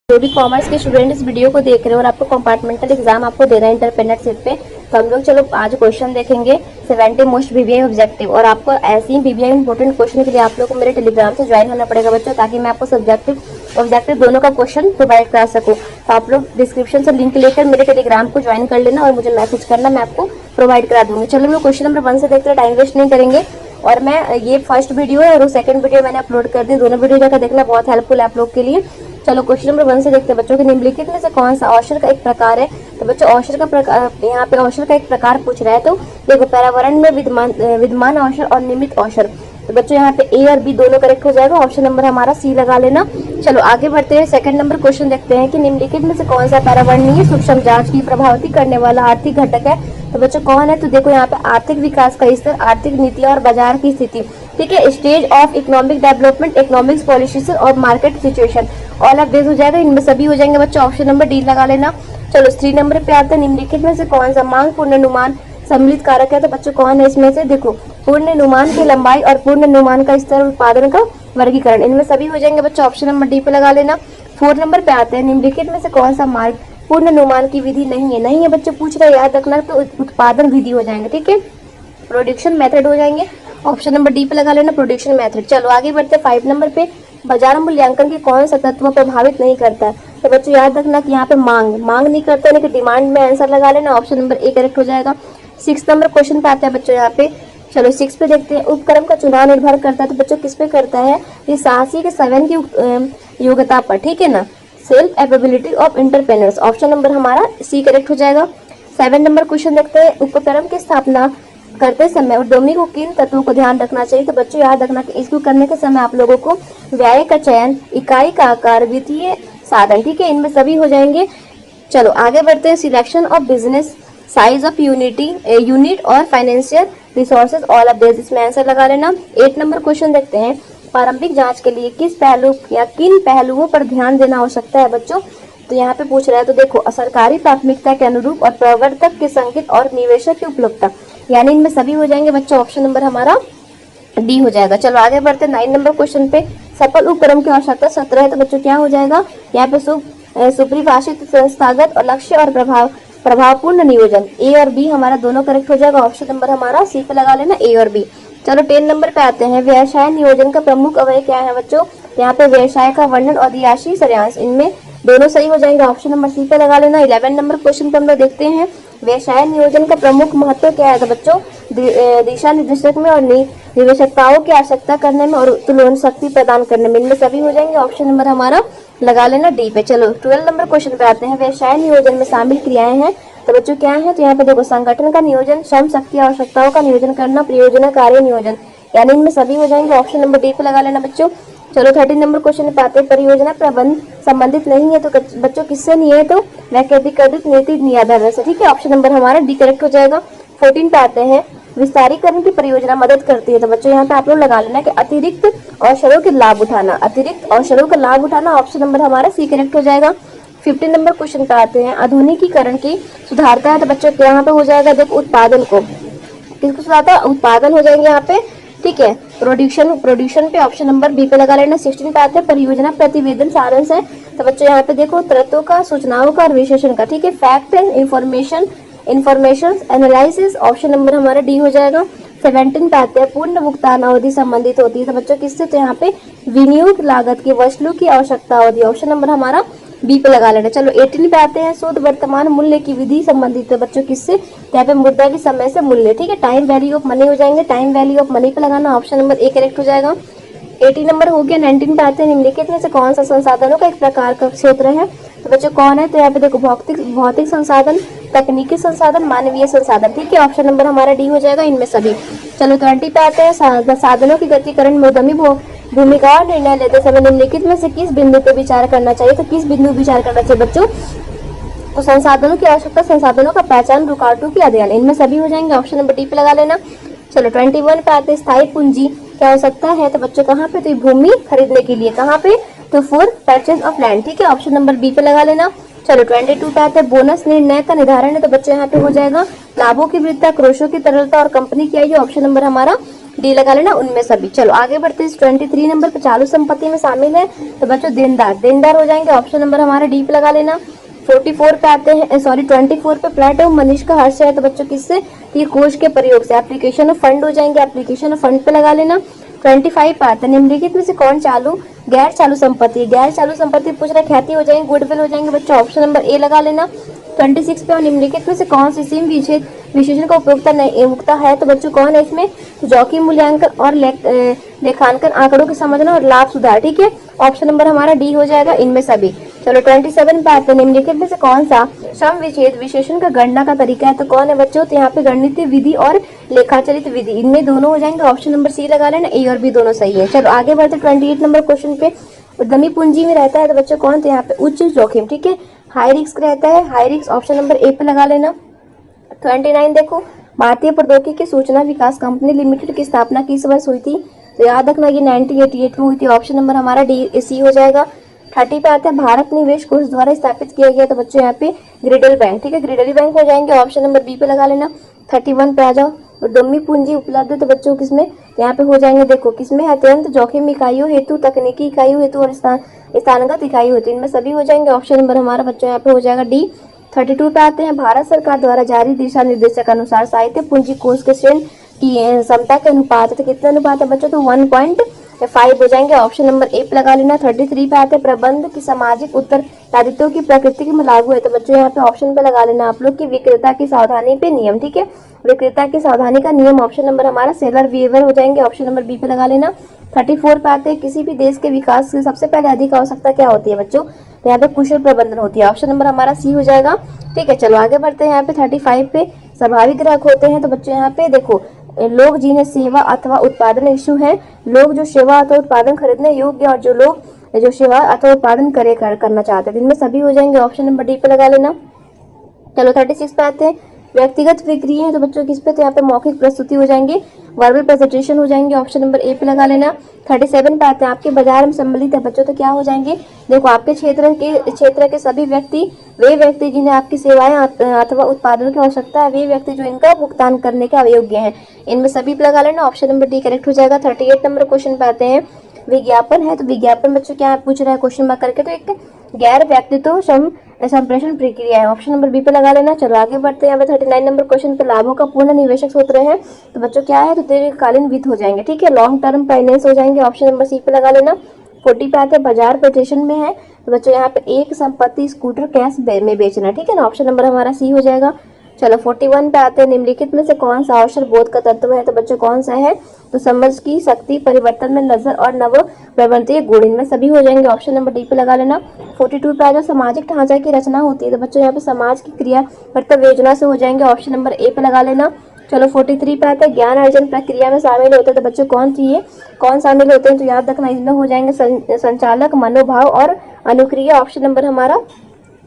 जो भी कॉमर्स के स्टूडेंट इस वीडियो को देख रहे हो और आपको कंपार्टमेंटल एग्जाम आपको देना है इंटरप्रेन्योरशिप पे, तो हम लोग चलो आज क्वेश्चन देखेंगे 70 मोस्ट बीबीआई ऑब्जेक्टिव। और आपको ऐसे ही बीबीआई इंपॉर्टेंट क्वेश्चन के लिए आप लोग को मेरे टेलीग्राम से ज्वाइन होना पड़ेगा बच्चों, ताकि मैं आपको सब्जेक्टिव ऑब्जेक्टिव दोनों का क्वेश्चन प्रोवाइड करा सकूँ। तो आप लोग डिस्क्रिप्शन से लिंक लेकर मेरे टेलीग्राम को ज्वाइन कर लेना और मुझे मैसेज करना, मैं आपको प्रोवाइड करा दूंगी। चलो हम लोग क्वेश्चन नंबर 1 से देखते हैं, टाइम वेस्ट नहीं करेंगे। और मैं ये फर्स्ट वीडियो है और सेकंड वीडियो मैंने अपलोड कर दी, दोनों वीडियो जाकर देखना, बहुत हेल्पफुल है आप लोग के लिए। चलो क्वेश्चन नंबर 1 से देखते हैं बच्चों के निम्नलिखित में से कौन सा औषध का एक प्रकार है। तो बच्चों औषध का प्रकार, यहाँ पे औषध का एक प्रकार पूछ रहा है। तो देखो पर्यावरण में विद्यमान औषध और नियमित औषध, तो बच्चों यहाँ पे ए और बी दोनों करेक्ट हो जाएगा। ऑप्शन नंबर हमारा सी लगा लेना। चलो आगे बढ़ते हैं, सेकंड नंबर क्वेश्चन देखते हैं कि निम्नलिखित में से कौन सा पर्यावरणीय सूक्ष्म जांच की प्रभावित करने वाला आर्थिक घटक है। तो बच्चों कौन है, तो देखो यहाँ पे आर्थिक विकास का स्तर, आर्थिक नीतियां और बाजार की स्थिति, ठीक है, stage of economic development, economics policies और market situation, all of this हो जाएगा, इनमें सभी हो जाएंगे बच्चों। ऑप्शन नंबर डी लगा लेना। चलो 3 नंबर पे आते हैं, निम्नलिखित में से कौन सा मांग पूर्णानुमान सम्मिलित कारक है। तो बच्चों कौन है इसमें से, देखो पूर्णानुमान की लंबाई और पूर्णानुमान का स्तर, उत्पादन का वर्गीकरण, इनमें सभी हो जाएंगे बच्चों। ऑप्शन नंबर डी पे लगा लेना। 4 नंबर पे आते हैं, निम्नलिखित में से कौन सा मार्ग पूर्णानुमान की विधि नहीं है बच्चों, पूछ रहे याद रखना, तो उत्पादन विधि हो जाएंगे, ठीक है, प्रोडक्शन मेथड हो जाएंगे। ऑप्शन नंबर डी पे लगा लेना, प्रोडक्शन मेथड। चलो आगे बढ़ते हैं 5 नंबर पे, बाजार मूल्यांकन के कौन सा तत्व प्रभावित नहीं करता है। तो बच्चों याद रखना कि यहाँ पे मांग नहीं करता, यानी कि डिमांड में आंसर लगा लेना, ऑप्शन नंबर ए करेक्ट हो जाएगा। 6 नंबर क्वेश्चन पे आते हैं बच्चों यहाँ पे। चलो 6 पे देखते हैं, उपक्रम का चुनाव निर्भर करता है। तो बच्चों किस पे करता है, ये साहसी के स्वयं की योग्यता पर, ठीक है ना, self ability of entrepreneurs, option number हमारा सी करेक्ट हो जाएगा। 7 नंबर क्वेश्चन देखते हैं, उपक्रम की स्थापना करते समय उद्यमी को किन तत्वों को ध्यान रखना चाहिए। तो बच्चों याद रखना कि इसको करने के समय आप लोगों को व्यय का चयन, इकाई का आकार, वित्तीय साधन, ठीक है, इनमें सभी हो जाएंगे। चलो आगे बढ़ते हैं, selection of business, size of unit और financial resources, all of this, इसमें आंसर लगा लेना। 8 नंबर क्वेश्चन देखते हैं, प्रारंभिक जांच के लिए किस पहलू या किन पहलुओं पर ध्यान देना आवश्यकता है बच्चों। तो यहाँ पे पूछ रहा है, तो देखो सरकारी प्राथमिकता के अनुरूप और प्रवर्तक के संकेत और निवेशक की उपलब्धता, यानी इनमें सभी हो जाएंगे बच्चों। ऑप्शन नंबर हमारा डी हो जाएगा। चलो आगे बढ़ते हैं 9 नंबर क्वेश्चन पे, सफल उपक्रम की आवश्यकता 17 है। तो बच्चों क्या हो जाएगा, यहाँ पे सुपरिभाषित, संस्थागत और लक्ष्य और प्रभावपूर्ण नियोजन, ए और बी हमारा दोनों करेक्ट हो जाएगा। ऑप्शन नंबर हमारा सी पे लगा लेना, ए और बी। चलो 10 नंबर पे आते हैं, व्यवसाय नियोजन का प्रमुख अवयव क्या है बच्चों। यहाँ पे व्यवसाय का वर्णन और रियायती सारांश, इनमें दोनों सही हो जाएंगे, ऑप्शन नंबर सी पे लगा लेना। 11 नंबर क्वेश्चन पे हम लोग देखते हैं, व्यवसाय नियोजन का प्रमुख महत्व क्या है। तो बच्चों दिशा निर्देशक में और निवेशकताओं की आवश्यकता करने में और तुलन शक्ति प्रदान करने में, इनमें सभी हो जाएंगे, ऑप्शन नंबर हमारा लगा लेना डी पे। चलो 12 नंबर क्वेश्चन पे आते हैं, व्यवसाय नियोजन में शामिल क्रियाएं हैं। तो बच्चों क्या है, तो यहाँ पे देखो संगठन का नियोजन, श्रम शक्ति आवश्यकताओं का नियोजन करना, परियोजना कार्य नियोजन, यानी इनमें सभी हो जाएंगे, ऑप्शन नंबर डी पे लगा लेना बच्चों। चलो 13 नंबर क्वेश्चन पे आते हैं, परियोजना प्रबंध संबंधित नहीं है। तो बच्चों किससे नहीं है, तो वैकल्पिक नीति निराधारण से, ठीक है, ऑप्शन नंबर हमारा डी करेक्ट हो जाएगा। 14 पे आते हैं, विस्तारीकरण की परियोजना मदद करती है। तो बच्चों यहाँ पे आप लोग लगा लेना कि अतिरिक्त अवसरों के लाभ उठाना, अतिरिक्त अवसरों का लाभ उठाना, ऑप्शन नंबर हमारा सी करेक्ट हो जाएगा। 15 नंबर क्वेश्चन पे आते हैं, आधुनिकीकरण की सुधारता है। तो बच्चों यहाँ पे हो जाएगा, देखो उत्पादन को किसको सुधारता है, उत्पादन हो जाएंगे यहाँ पे, ठीक है, प्रोड्यूशन पे ऑप्शन नंबर बी पे लगा लेना। 16 पे आते हैं, परियोजना प्रतिवेदन सारांश है। तो बच्चों यहाँ पे देखो तथ्यों का, सूचनाओं का और विश्लेषण का, ठीक है, fact and information analysis, option number हमारा डी हो जाएगा। 17 पे आते हैं, पूर्ण भुगतान अवधि संबंधित होती है। तो बच्चों किससे, तो यहाँ पे विनियोग लागत की वसूली की आवश्यकता अवधि, ऑप्शन नंबर हमारा बी पे लगा लेना। चलो 18 पे आते हैं, शुद्ध वर्तमान मूल्य की विधि संबंधित है बच्चों किससे, यहाँ पे मुद्रा की समय से मूल्य, ठीक है, टाइम वैल्यू ऑफ मनी हो जाएंगे, टाइम वैल्यू ऑफ मनी पे लगाना, ऑप्शन नंबर ए करेक्ट हो जाएगा। 18 नंबर हो गया। 19 पे आते हैं, निम्नलिखित में से कौन सा संसाधनों का एक प्रकार का क्षेत्र है। तो बच्चों कौन है, तो यहाँ पे देखो भौतिक संसाधन, तकनीकी संसाधन, मानवीय संसाधन, ठीक है, ऑप्शन नंबर हमारा डी हो जाएगा, इनमें सभी। चलो 20 पे आते हैं, साधनों की गतिकरण में उद्यमी भूमिका और निर्णय लेते समय निम्नलिखित में से किस बिंदु पे विचार करना चाहिए। तो किस बिंदु विचार करना चाहिए बच्चों, तो संसाधनों की आवश्यकता, संसाधनों का पहचान, रुकावटों की अध्ययन, इनमें सभी हो जाएंगे, ऑप्शन नंबर डी पे लगा लेना। चलो 21 पे आते हैं, स्थायी पूंजी क्या हो सकता है। तो बच्चों कहाँ पे, तो भूमि खरीदने के लिए, कहाँ पे, तो फॉर परचेज ऑफ लैंड, ठीक है, ऑप्शन नंबर बी पे लगा लेना। चलो 22 पे आते हैं, बोनस निर्णय का निर्धारण है। तो बच्चों यहाँ पे हो जाएगा लाभों की वृद्धि, क्रोशों की तरलता और कंपनी की आयु, ऑप्शन नंबर हमारा डी लगा लेना उनमें सभी। चलो आगे बढ़ते हैं। 23 नंबर पे चालू संपत्ति में शामिल है तो बच्चों देनदार, देनदार हो जाएंगे, ऑप्शन नंबर हमारा डी पे लगा लेना। 44 पे आते हैं, सॉरी 24 पे फ्लैट एवं मनीष का हर्ष है तो बच्चों किससे, ये कोष के प्रयोग से, एप्लीकेशन ऑफ फंड हो जाएंगे, एप्लीकेशन ऑफ फंड पे लगा लेना। 25 पे आते हैं, निम्नलिखित में से कौन चालू गैर चालू संपत्ति, गैर चालू संपत्ति पूछ रहे, ख्याति हो जाएंगे, गुडविल हो जाएंगे बच्चों, ऑप्शन नंबर ए लगा लेना। 26 पे और निम्नलिखित में से कौन सी सीम विशेषण का उपयोगिता है तो बच्चों कौन है इसमें, तो जोखिम मूल्यांकन और लेखांकन, आंकड़ों के समझना और लाभ सुधार, ठीक है, ऑप्शन नंबर हमारा डी हो जाएगा इनमें सभी। चलो 27 पे आते हैं, निम्नलिखित में से कौन सा सम विच्छेद विशेषण का गणना का तरीका है तो कौन है बच्चों, तो यहाँ पे गणितीय विधि और लेखाचरित विधि, इनमें दोनों हो जाएंगे, ऑप्शन नंबर सी लगा लेना, ए और बी दोनों सही है। चलो आगे बढ़ते 28 नंबर क्वेश्चन पे, उद्यमी पूंजी में रहता है तो बच्चों कौन, तो यहाँ पे उच्च जोखिम, ठीक है, हाई रिस्क रहता है, high risk option number A पे लगा लेना। 29 देखो, भारतीय प्रौद्योगिकी सूचना विकास कंपनी लिमिटेड की स्थापना किस वर्ष हुई थी, तो याद रखना ये 1988 में हुई थी, ऑप्शन नंबर हमारा डी सी हो जाएगा। 30 पे आता है, भारत निवेश कोष द्वारा स्थापित किया गया तो बच्चों यहाँ पे ग्रिडल बैंक, ठीक है, ग्रिडल बैंक हो जाएंगे, ऑप्शन नंबर बी पे लगा लेना। 31 पे आ जाओ, उद्यमी पूंजी उपलब्ध है तो बच्चों किसमें, यहाँ पे हो जाएंगे, देखो किसमें है, अत्यंत जोखिम इकाइयों हेतु, तकनीकी इकाइयों हेतु और स्थानगत इकाई होती है, इनमें सभी हो जाएंगे, ऑप्शन नंबर हमारा बच्चों यहाँ पे हो जाएगा डी। 32 पे आते हैं, भारत सरकार द्वारा जारी दिशा निर्देशक के अनुसार साहित्य पूंजी कोष के ऋण की क्षमता के अनुपात, तो कितना अनुपात है बच्चों, तो 1.5 हो जाएंगे, ऑप्शन नंबर ए पे लगा लेना। 33 पे आते हैं, प्रबंध की सामाजिक उत्तरदायित्व की प्रकृति में लागू है तो बच्चों यहाँ पे ऑप्शन पे लगा लेना आप लोग की विक्रेता की सावधानी पे नियम, ठीक है, विक्रेता की सावधानी का नियम, ऑप्शन नंबर हमारा सेलर बिहेवियर हो जाएंगे, ऑप्शन नंबर बी पे लगा लेना। 34 पे आते हैं, किसी भी देश के विकास की सबसे पहले अधिक आवश्यकता क्या होती है बच्चों, तो यहाँ पे कुशल प्रबंधन होती है, ऑप्शन नंबर हमारा सी हो जाएगा, ठीक है। चलो आगे बढ़ते हैं, यहाँ पे 35 पे स्वाभाविक ग्राहक होते हैं तो बच्चों यहाँ पे देखो, लोग जिन्हें सेवा अथवा उत्पादन इश्यू है, लोग जो सेवा अथवा उत्पादन खरीदने योग्य और जो लोग जो सेवा अथवा उत्पादन करना चाहते हैं, इनमें सभी हो जाएंगे, ऑप्शन नंबर डी पे लगा लेना। चलो 36 पे आते हैं, व्यक्तिगत बिक्री है तो बच्चों किस पे, तो यहाँ पे मौखिक प्रस्तुति हो जाएंगे, वर्बल प्रेजेंटेशन हो जाएंगे, ऑप्शन नंबर ए पे लगा लेना। 37 पे आते हैं, आपके बाजार में सम्मिलित है बच्चों तो क्या हो जाएंगे, देखो आपके क्षेत्र के सभी व्यक्ति, वे व्यक्ति जिन्हें आपकी सेवाएं अथवा उत्पादन की आवश्यकता है, वे व्यक्ति जो इनका भुगतान करने के अयोग्य हैं, इनमें सभी पे लगा लेना, ऑप्शन नंबर डी करेक्ट हो जाएगा। 38 नंबर क्वेश्चन पे आते हैं, विज्ञापन है तो विज्ञापन बच्चों क्या पूछ रहा है क्वेश्चन मार्क करके, तो एक गैर व्यक्तित्व संप्रेषण प्रक्रिया है, ऑप्शन नंबर बी पे लगा लेना। चलो आगे बढ़ते हैं, यहाँ पे 39 नंबर क्वेश्चन पे लाभों का पूर्ण निवेशक सूत्र है तो बच्चों क्या है, तो दीर्घकालीन वित्त हो जाएंगे, ठीक है, लॉन्ग टर्म फाइनेंस हो जाएंगे, ऑप्शन नंबर सी पे लगा लेना। 40 पे आते हैं, बाजार प्रदर्शन में है तो बच्चों यहाँ पे एक संपत्ति स्कूटर कैश में बेचना, ठीक है ना, ऑप्शन नंबर हमारा सी हो जाएगा। चलो 41 पे आते हैं, निम्नलिखित में से कौन सा अवसर बोध का तत्व है तो बच्चों कौन सा है, तो समझ की शक्ति, परिवर्तन में नजर और नव प्रवृत्ति गुण, इनमें सभी हो जाएंगे, ऑप्शन नंबर डी पे लगा लेना। 42 पे आ जाओ, सामाजिक ढांचा की रचना होती है तो बच्चों यहाँ पे समाज की क्रिया कर्तव्य योजना से हो जाएंगे, ऑप्शन नंबर ए पे लगा लेना। चलो 43 पे आते हैं, ज्ञान अर्जन प्रक्रिया में शामिल होते हैं तो बच्चों कौन शामिल होते हैं, तो याद रखना इसमें हो जाएंगे संचालक, मनोभाव और अनुक्रिया, ऑप्शन नंबर हमारा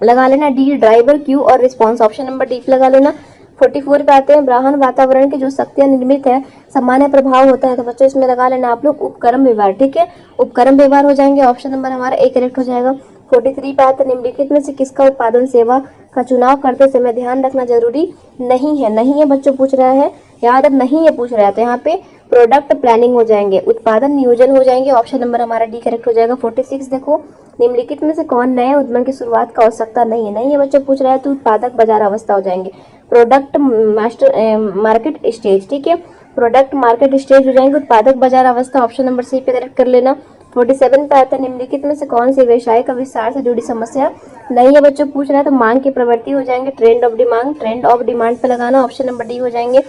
लगा लेना डी, ड्राइवर, क्यू और रिस्पॉन्स, ऑप्शन नंबर डी पे लगा लेना। 44 पे आते हैं, ब्राह्मण वातावरण की जो शक्तियां निर्मित है सामान्य प्रभाव होता है तो बच्चों इसमें लगा लेना आप लोग उपक्रम व्यवहार, ठीक है, उपक्रम व्यवहार हो जाएंगे, ऑप्शन नंबर हमारा ए करेक्ट हो जाएगा। 43 पे आते हैं, निम्नलिखित में से किसका उत्पादन सेवा का चुनाव करते समय ध्यान रखना जरूरी नहीं है, नहीं है बच्चों पूछ रहा है, याद अब नहीं है पूछ रहा है तो यहाँ पे प्रोडक्ट प्लानिंग हो जाएंगे, उत्पादन नियोजन हो जाएंगे, ऑप्शन नंबर हमारा डी करेक्ट हो जाएगा। 46 देखो, निम्नलिखित में से कौन नए उद्यम की शुरुआत का आवश्यकता नहीं है बच्चों पूछ रहा है तो उत्पादक बाजार अवस्था हो जाएंगे, प्रोडक्ट मार्केट स्टेज, ठीक है, प्रोडक्ट मार्केट स्टेज हो जाएंगे, उत्पादक बाजार अवस्था, ऑप्शन नंबर सी पे करेक्ट कर लेना। 47 पे आता है, निम्नलिखित में से कौन सी व्यवसाय का विस्तार से जुड़ी समस्या नहीं है बच्चों पूछ रहा है तो मांग की प्रवृत्ति हो जाएंगे, ट्रेंड ऑफ डिमांड पे लगाना, ऑप्शन नंबर डी हो जाएंगे।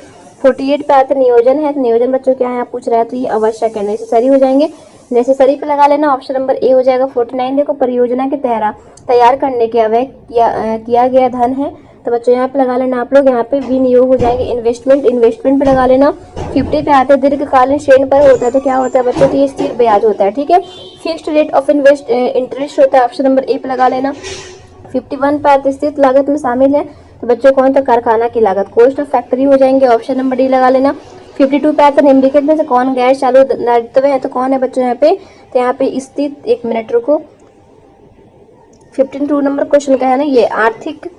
48 पे आते नियोजन है तो नियोजन बच्चों क्या है आप पूछ रहा है तो ये आवश्यक है, नेसेसरी हो जाएंगे, नेसेसरी पे लगा लेना, ऑप्शन नंबर ए हो जाएगा। 49 देखो, परियोजना के तैयार करने के अवय किया गया धन है तो बच्चों यहाँ पे लगा लेना आप लोग, यहाँ पे विनियोग हो जाएंगे, इन्वेस्टमेंट पे लगा लेना। 50 पे आते हैं, दीर्घकालीन ऋण पर होता है तो क्या होता है बच्चों, तो ये स्थिर ब्याज होता है, ठीक है, फिक्स्ड रेट ऑफ इंटरेस्ट होता है, ऑप्शन नंबर ए पे लगा लेना। 51 पे आते स्थित लागत में शामिल है तो बच्चों कौन, तो कारखाना की लागत, कॉस्ट ऑफ फैक्ट्री हो जाएंगे, ऑप्शन नंबर डी लगा लेना। 52 पे आते निम्नलिखित में से कौन गैर चालू दायित्व है तो कौन है बच्चों यहाँ पे, तो यहाँ पे स्थित, एक मिनट रुको, 52 नंबर क्वेश्चन का है ना ये आर्थिक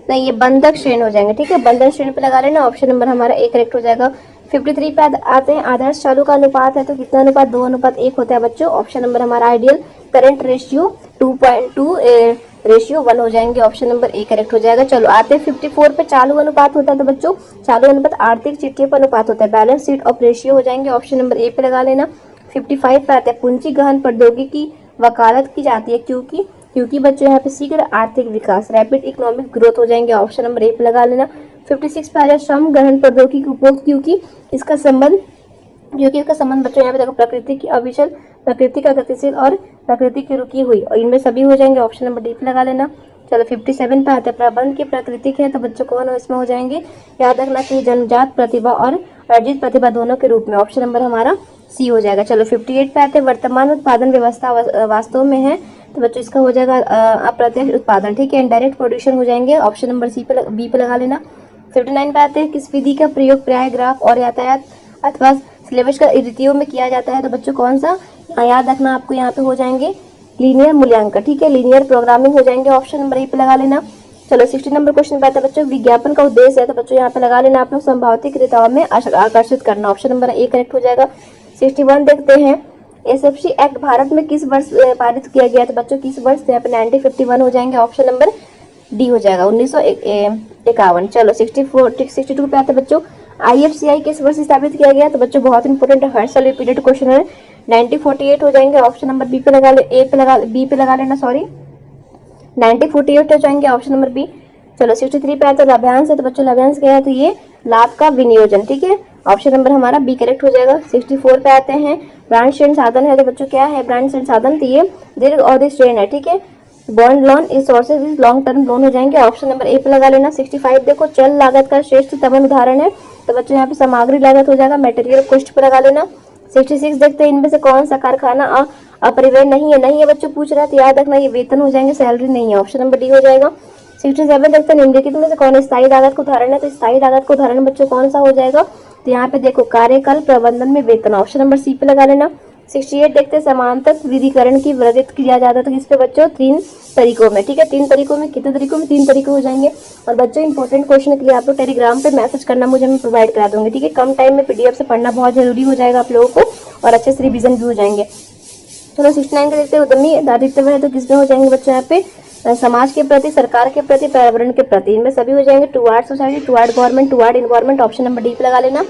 नहीं, ये बंधक श्रेणी हो जाएंगे, ठीक है, बंधन श्रेणी पे लगा लेना, ऑप्शन नंबर हमारा ए करेक्ट हो जाएगा। 53 पे आते हैं, आदर्श चालू का अनुपात है तो कितना अनुपात, 2:1 होता है बच्चों। ऑप्शन नंबर हमारा आइडियल करंट रेशियो 2.2 रेशियो 1 हो जाएंगे, ऑप्शन नंबर ए करेक्ट हो जाएगा। चलो आते हैं 54 पे चालू अनुपात होता है तो बच्चों चालू अनुपात आर्थिक चिट्ठियों पर अनुपात होता है, बैलेंस शीट ऑफ रेशियो हो जाएंगे, ऑप्शन नंबर ए पे लगा लेना। 55 पे आते हैं पूंजी गहन प्रौद्योगिकी की वकालत की जाती है क्योंकि बच्चों यहाँ पे शीघ्र आर्थिक विकास, रैपिड इकोनॉमिक ग्रोथ हो जाएंगे, ऑप्शन नंबर ए पे लगा लेना। 56 पे आ जाए श्रम गहन प्रौद्योगिकी उपभोग क्योंकि इसका संबंध बच्चों यहाँ पे देखो प्रकृति की अविचल, प्रकृति का गतिशील और प्रकृति की रुकी हुई, और इनमें सभी हो जाएंगे, ऑप्शन नंबर डी पे लगा लेना। चलो 57 पे आते हैं प्रबंध की प्राकृतिक है तो बच्चों कौन इसमें हो जाएंगे, याद रखना चाहिए जन्मजात प्रतिभा और अर्जित प्रतिभा दोनों के रूप में, ऑप्शन नंबर हमारा सी हो जाएगा। चलो 58 पे आते हैं वर्तमान उत्पादन व्यवस्था वास्तव में है तो बच्चों इसका हो जाएगा अप्रत्यक्ष उत्पादन, ठीक है, इनडायरेक्ट प्रोडक्शन हो जाएंगे, ऑप्शन नंबर बी पे लगा लेना। 59 पे आते हैं किस विधि का प्रयोग प्राय ग्राफ और यातायात अथवा सिलेबस का रीतियों में किया जाता है तो बच्चों कौन सा, याद रखना आपको यहाँ पे हो जाएंगे लीनियर मूल्यांकन, ठीक है, लीनियर प्रोग्रामिंग हो जाएंगे, ऑप्शन नंबर ए पे लगा लेना। चलो 60 नंबर क्वेश्चन पे आता है बच्चों विज्ञापन का उद्देश्य है तो बच्चों यहाँ पे लगा लेना आप लोग संभावित क्रेताओं में आकर्षित करना, ऑप्शन नंबर ए करेक्ट हो जाएगा। 61 देखते हैं एसएफसी एक्ट भारत में किस वर्ष पारित किया गया तो बच्चों किस वर्ष, यहाँ पे 1951 हो जाएंगे, ऑप्शन नंबर डी हो जाएगा 1951। चलो 62 पे आते हैं बच्चों आईएफसीआई किस वर्ष स्थापित किया गया तो बच्चों बहुत इंपॉर्टेंट है, हर साल रिपीटेड क्वेश्चन है, 1948 हो जाएंगे, ऑप्शन नंबर बी पे लगा लेना सॉरी 1948 हो जाएंगे, ऑप्शन नंबर बी। चलो 63 पे आते हैं लाभांश है तो बच्चों लाभांश क्या है तो ये लाभ का विनियोजन, ठीक है, ऑप्शन नंबर हमारा बी करेक्ट हो जाएगा। 64 पे आते हैं ब्रांड ऋण साधन है तो बच्चों क्या है ब्रांड ऋण साधन तो ये दीर्घ अवधि ऋण है, ठीक है, बॉन्ड लोन इस sources is long term loan हो जाएंगे, ऑप्शन नंबर ए पे लगा लेना। 65 देखो चल लागत का श्रेष्ठतम उदाहरण है तो बच्चों यहाँ पे सामग्री लागत हो जाएगा, मटेरियल कॉस्ट पे लगा लेना। 66 देखते हैं इनमें से कौन सा कारखाना अपरिव्यय नहीं है बच्चों पूछ रहा है तो याद रखना ये वेतन हो जाएंगे, सैलरी नहीं है, ऑप्शन नंबर डी हो जाएगा। 67 देखते हैं निम्नलिखित में से कौन स्थायी लागत का उदाहरण है तो स्थायी लागत का उदाहरण बच्चों कौन सा हो जाएगा तो यहाँ पे देखो कार्यकाल प्रबंधन में वेतन, ऑप्शन नंबर सी पे लगा लेना। 68 देखते हैं समांतर विधिकरण की वर्जित किया जाता है तो किस पे बच्चों 3 तरीकों में, ठीक है, 3 तरीकों में, कितने तरीकों में 3 तरीके हो जाएंगे। और बच्चों इंपॉर्टेंट क्वेश्चन के लिए आप लोग टेलीग्राम पे मैसेज करना मुझे मैं प्रोवाइड करा दूंगी, ठीक है, कम टाइम में पीडीएफ से पढ़ना बहुत जरूरी हो जाएगा आप लोगों को और अच्छे से रिविजन भी हो जाएंगे। चलो 69 का देखते हैं उद्यमी दायित्व है तो किसमें हो जाएंगे बच्चों यहाँ पे समाज के प्रति, सरकार के प्रति, पर्यावरण के प्रति, इनमें सभी हो जाएंगे toward society, toward government, toward environment, option number D पे लगा लेना।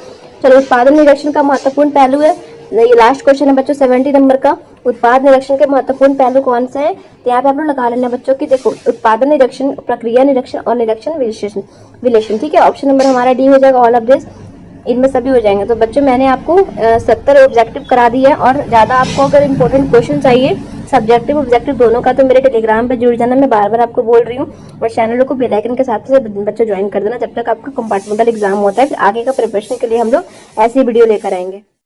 चलो उत्पादन निरीक्षण का महत्वपूर्ण पहलू है, ये लास्ट क्वेश्चन है बच्चों 70 नंबर का, उत्पाद निरीक्षण के महत्वपूर्ण पहलू कौन से हैं तो यहाँ पे आप लोग लगा लेना बच्चों की देखो उत्पादन निरीक्षण, प्रक्रिया निरीक्षण और निरीक्षण विश्लेषण, ठीक है, ऑप्शन नंबर हमारा डी हो जाएगा ऑल ऑफ दिस, इनमें सभी हो जाएंगे। तो बच्चों मैंने आपको 70 ऑब्जेक्टिव करा दिया है और ज़्यादा आपको अगर इंपॉर्टेंट क्वेश्चन चाहिए सब्जेक्टिव ऑब्जेक्टिव दोनों का तो मेरे टेलीग्राम पे जुड़ जाना, मैं बार बार आपको बोल रही हूँ, और चैनल को बेल आइकन के साथ से बच्चों ज्वाइन कर देना जब तक आपका कंपार्टमेंटल एग्जाम होता है, फिर आगे का प्रिपरेशन के लिए हम लोग ऐसी वीडियो लेकर आएंगे।